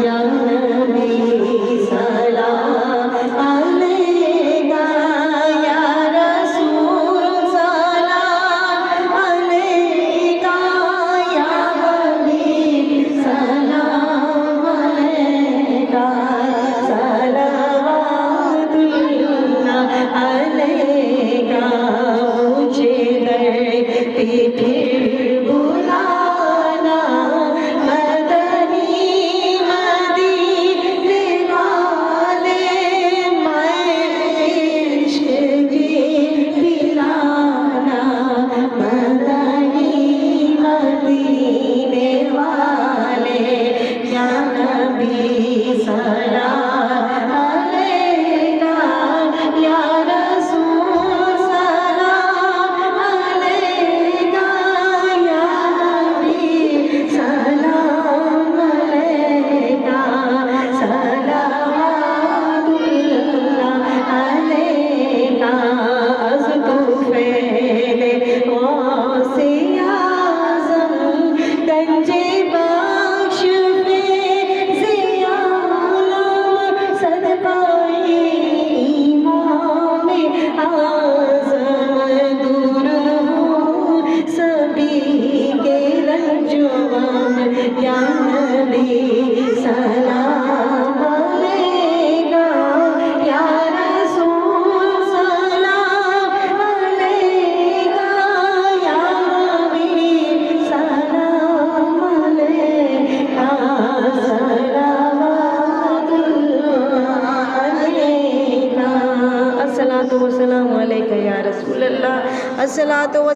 یا نبی سلام علیکہ یا رسول سلام علیکہ یا حبیب سلام علیکہ صلوات اللہ علیکہ مجھے در پہ پھر بلانا مدنی مدینے والے میں عشق کی پلانا مدنی مدینے والے یا نبی سلام علیکہ یا رسول سلام علیکہ یا حبیب سلام علیکہ صلوات اللہ علیکہ از طفیل غوث اعظم گنج بخش فیض عالم صدقۂ امام اعظم دور ہوں سبھی کے رنجوان یا نبی سلام علیکہ یا رسول سلام علیکہ یا حبیب سلام علیکہ صلوات اللہ علیکہ الصلاۃ والسلام علیکہ یا رسول اللہ الصلاۃ